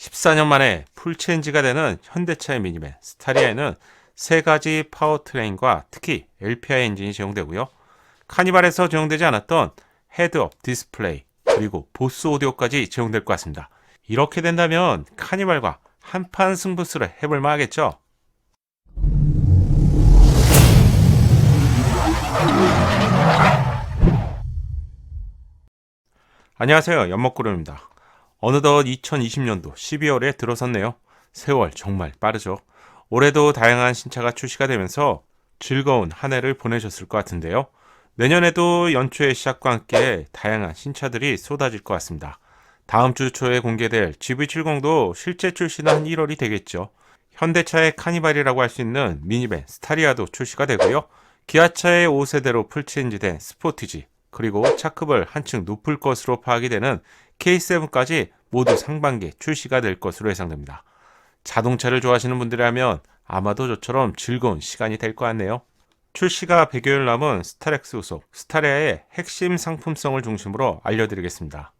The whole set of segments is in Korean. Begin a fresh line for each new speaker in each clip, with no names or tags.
14년 만에 풀체인지가 되는 현대차의 미니밴 스타리아에는 세 가지 파워트레인과 특히 LPI 엔진이 제공되고요. 카니발에서 제공되지 않았던 헤드업 디스플레이 그리고 보스 오디오까지 제공될 것 같습니다. 이렇게 된다면 카니발과 한판 승부수를 해볼 만하겠죠. 안녕하세요, 연먹구름입니다. 어느덧 2020년도 12월에 들어섰네요. 세월 정말 빠르죠. 올해도 다양한 신차가 출시가 되면서 즐거운 한 해를 보내셨을 것 같은데요. 내년에도 연초의 시작과 함께 다양한 신차들이 쏟아질 것 같습니다. 다음 주 초에 공개될 GV70도 실제 출시는 한 1월이 되겠죠. 현대차의 카니발이라고 할 수 있는 미니밴 스타리아도 출시가 되고요. 기아차의 5세대로 풀체인지된 스포티지, 그리고 차급을 한층 높을 것으로 파악이 되는 K7까지 모두 상반기에 출시가 될 것으로 예상됩니다. 자동차를 좋아하시는 분들이라면 아마도 저처럼 즐거운 시간이 될 것 같네요. 출시가 100여일 남은 스타렉스 후속 스타리아의 핵심 상품성을 중심으로 알려드리겠습니다.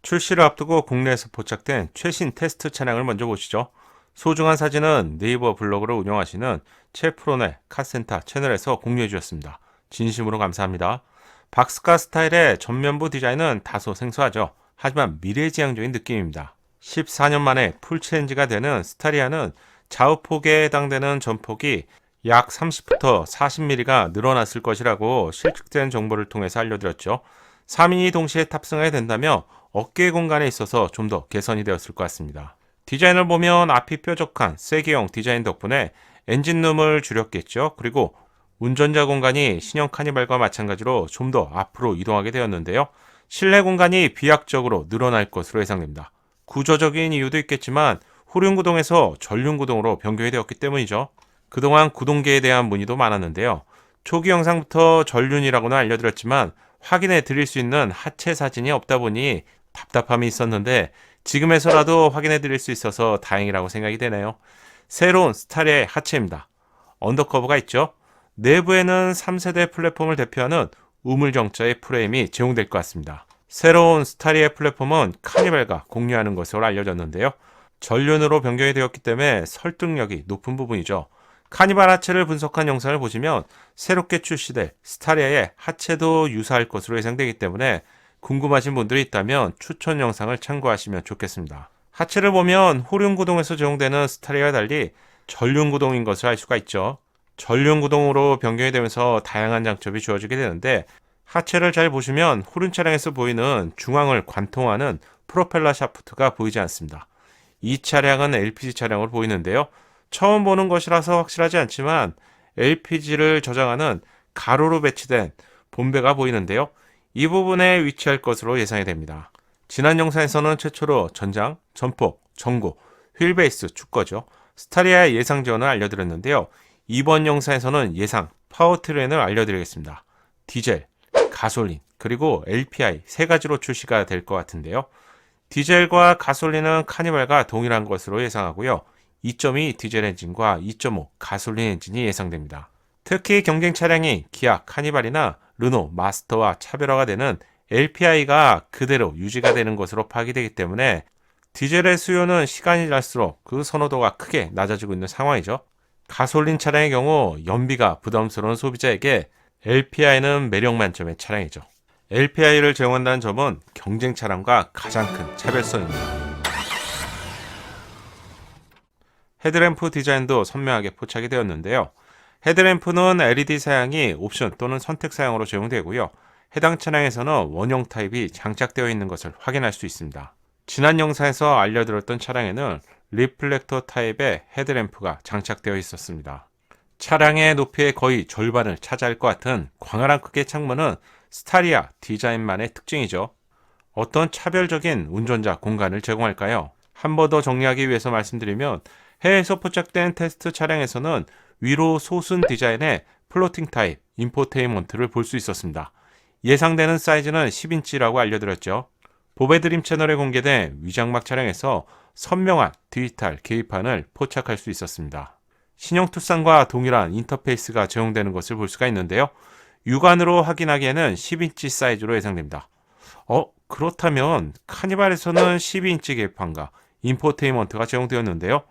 출시를 앞두고 국내에서 포착된 최신 테스트 차량을 먼저 보시죠. 소중한 사진은 네이버 블로그를 운영하시는 최프로네 카센터 채널에서 공유해 주셨습니다. 진심으로 감사합니다. 박스카 스타일의 전면부 디자인은 다소 생소하죠. 하지만 미래지향적인 느낌입니다. 14년 만에 풀체인지가 되는 스타리아는 좌우폭에 해당되는 전폭이 약 30부터 40mm가 늘어났을 것이라고 실측된 정보를 통해서 알려드렸죠. 3인이 동시에 탑승하게 된다며 어깨 공간에 있어서 좀 더 개선이 되었을 것 같습니다. 디자인을 보면 앞이 뾰족한 세기형 디자인 덕분에 엔진룸을 줄였겠죠. 그리고 운전자 공간이 신형 카니발과 마찬가지로 좀 더 앞으로 이동하게 되었는데요. 실내 공간이 비약적으로 늘어날 것으로 예상됩니다. 구조적인 이유도 있겠지만 후륜구동에서 전륜구동으로 변경이 되었기 때문이죠. 그동안 구동계에 대한 문의도 많았는데요. 초기 영상부터 전륜이라고는 알려드렸지만 확인해 드릴 수 있는 하체 사진이 없다 보니 답답함이 있었는데 지금에서라도 확인해 드릴 수 있어서 다행이라고 생각이 되네요. 새로운 스타리아의 하체입니다. 언더커버가 있죠. 내부에는 3세대 플랫폼을 대표하는 우물정자의 프레임이 제공될 것 같습니다. 새로운 스타리아의 플랫폼은 카니발과 공유하는 것으로 알려졌는데요. 전륜으로 변경이 되었기 때문에 설득력이 높은 부분이죠. 카니발 하체를 분석한 영상을 보시면 새롭게 출시될 스타리아의 하체도 유사할 것으로 예상되기 때문에 궁금하신 분들이 있다면 추천 영상을 참고하시면 좋겠습니다. 하체를 보면 후륜구동에서 제공되는 스타리아와 달리 전륜구동인 것을 알 수가 있죠. 전륜구동으로 변경이 되면서 다양한 장점이 주어지게 되는데 하체를 잘 보시면 후륜 차량에서 보이는 중앙을 관통하는 프로펠러 샤프트가 보이지 않습니다. 이 차량은 LPG 차량으로 보이는데요. 처음 보는 것이라서 확실하지 않지만 LPG를 저장하는 가로로 배치된 본배가 보이는데요. 이 부분에 위치할 것으로 예상이 됩니다. 지난 영상에서는 최초로 전장, 전폭, 전고, 휠베이스, 축거죠. 스타리아의 예상 지원을 알려드렸는데요. 이번 영상에서는 예상 파워트레인을 알려드리겠습니다. 디젤, 가솔린, 그리고 LPI 세 가지로 출시가 될 것 같은데요. 디젤과 가솔린은 카니발과 동일한 것으로 예상하고요. 2.2 디젤 엔진과 2.5 가솔린 엔진이 예상됩니다. 특히 경쟁 차량이 기아 카니발이나 르노 마스터와 차별화가 되는 LPI가 그대로 유지가 되는 것으로 파악이 되기 때문에 디젤의 수요는 시간이 지날수록 그 선호도가 크게 낮아지고 있는 상황이죠. 가솔린 차량의 경우 연비가 부담스러운 소비자에게 LPI는 매력 만점의 차량이죠. LPI를 제공한다는 점은 경쟁 차량과 가장 큰 차별성입니다. 헤드램프 디자인도 선명하게 포착이 되었는데요. 헤드램프는 LED 사양이 옵션 또는 선택 사양으로 제공되고요. 해당 차량에서는 원형 타입이 장착되어 있는 것을 확인할 수 있습니다. 지난 영상에서 알려드렸던 차량에는 리플렉터 타입의 헤드램프가 장착되어 있었습니다. 차량의 높이의 거의 절반을 차지할 것 같은 광활한 크기의 창문은 스타리아 디자인만의 특징이죠. 어떤 차별적인 운전자 공간을 제공할까요? 한 번 더 정리하기 위해서 말씀드리면 해외에서 포착된 테스트 차량에서는 위로 솟은 디자인의 플로팅 타입 인포테인먼트를 볼 수 있었습니다. 예상되는 사이즈는 10인치라고 알려드렸죠. 보배드림 채널에 공개된 위장막 차량에서 선명한 디지털 계기판을 포착할 수 있었습니다. 신형 투싼과 동일한 인터페이스가 제공되는 것을 볼 수가 있는데요. 육안으로 확인하기에는 10인치 사이즈로 예상됩니다. 그렇다면 카니발에서는 12인치 계기판과 인포테인먼트가 제공되었는데요.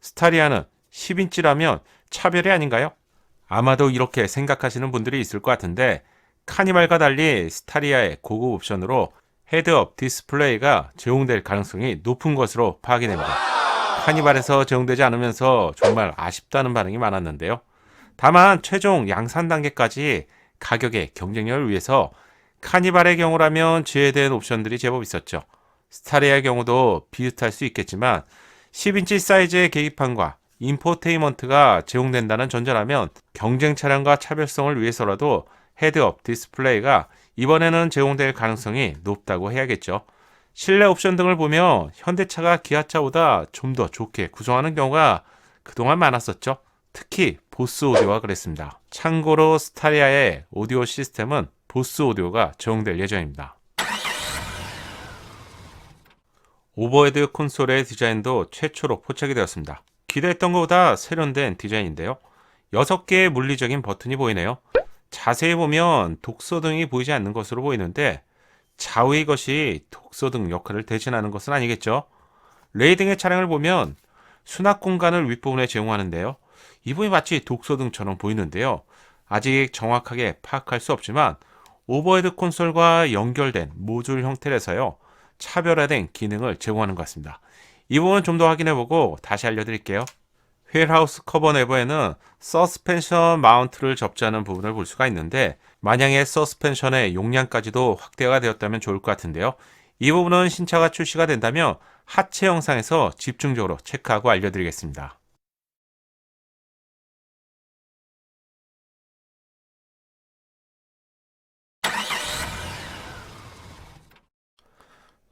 스타리아는 10인치라면 차별이 아닌가요? 아마도 이렇게 생각하시는 분들이 있을 것 같은데 카니발과 달리 스타리아의 고급 옵션으로 헤드업 디스플레이가 제공될 가능성이 높은 것으로 파악이 됩니다. 카니발에서 제공되지 않으면서 정말 아쉽다는 반응이 많았는데요. 다만 최종 양산 단계까지 가격의 경쟁력을 위해서 카니발의 경우라면 제외된 옵션들이 제법 있었죠. 스타리아의 경우도 비슷할 수 있겠지만 10인치 사이즈의 계기판과 인포테인먼트가 제공된다는 전제라면 경쟁 차량과 차별성을 위해서라도 헤드업 디스플레이가 이번에는 제공될 가능성이 높다고 해야겠죠. 실내 옵션 등을 보면 현대차가 기아차보다 좀 더 좋게 구성하는 경우가 그동안 많았었죠. 특히 보스 오디오가 그랬습니다. 참고로 스타리아의 오디오 시스템은 보스 오디오가 제공될 예정입니다. 오버헤드 콘솔의 디자인도 최초로 포착이 되었습니다. 기대했던 것보다 세련된 디자인인데요. 6개의 물리적인 버튼이 보이네요. 자세히 보면 독서등이 보이지 않는 것으로 보이는데 좌우의 것이 독서등 역할을 대신하는 것은 아니겠죠. 레이딩의 차량을 보면 수납 공간을 윗부분에 제공하는데요. 이 부분이 마치 독서등처럼 보이는데요. 아직 정확하게 파악할 수 없지만 오버헤드 콘솔과 연결된 모듈 형태라서요. 차별화된 기능을 제공하는 것 같습니다. 이 부분 좀 더 확인해보고 다시 알려드릴게요. 휠하우스 커버 내부에는 서스펜션 마운트를 접지하는 부분을 볼 수가 있는데 만약에 서스펜션의 용량까지도 확대가 되었다면 좋을 것 같은데요. 이 부분은 신차가 출시가 된다면 하체 영상에서 집중적으로 체크하고 알려드리겠습니다.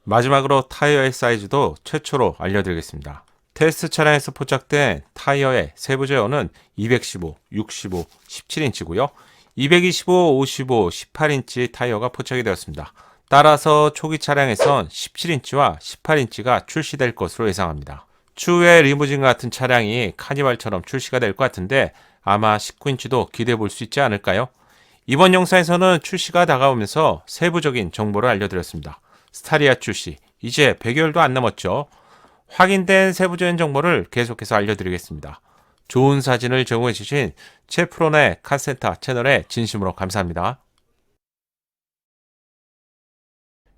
마지막으로 타이어의 사이즈도 최초로 알려드리겠습니다. 테스트 차량에서 포착된 타이어의 세부 제어는 215, 65, 17인치고요. 225, 55, 18인치 타이어가 포착이 되었습니다. 따라서 초기 차량에선 17인치와 18인치가 출시될 것으로 예상합니다. 추후에 리무진 같은 차량이 카니발처럼 출시가 될 것 같은데 아마 19인치도 기대해 볼 수 있지 않을까요? 이번 영상에서는 출시가 다가오면서 세부적인 정보를 알려드렸습니다. 스타리아 출시, 이제 100여일도 안 남았죠. 확인된 세부적인 정보를 계속해서 알려드리겠습니다. 좋은 사진을 제공해주신 채프론의 카센터 채널에 진심으로 감사합니다.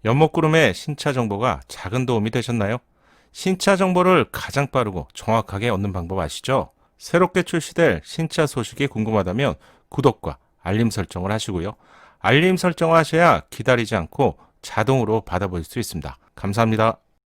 연목구름의 신차 정보가 작은 도움이 되셨나요? 신차 정보를 가장 빠르고 정확하게 얻는 방법 아시죠? 새롭게 출시될 신차 소식이 궁금하다면 구독과 알림 설정을 하시고요. 알림 설정을 하셔야 기다리지 않고 자동으로 받아볼 수 있습니다. 감사합니다.